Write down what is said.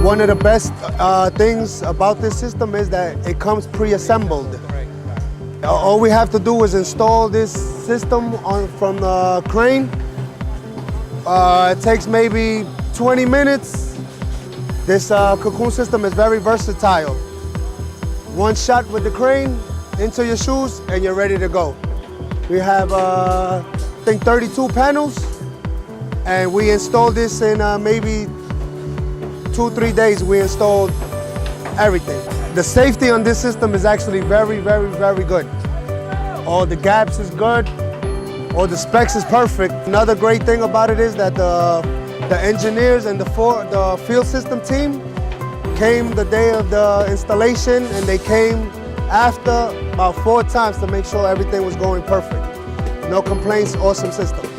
One of the best things about this system is that it comes pre-assembled. All we have to do is install this system from the crane. It takes maybe 20 minutes. This cocoon system is very versatile. One shot with the crane into your shoes and you're ready to go. We have, I think, 32 panels, and we installed this in maybe 2-3 days. We installed everything. The safety on this system is actually very, very, very good. All the gaps is good. All the specs is perfect. Another great thing about it is that the engineers and the field system team came the day of the installation, and they came after about 4 times to make sure everything was going perfect. No complaints, awesome system.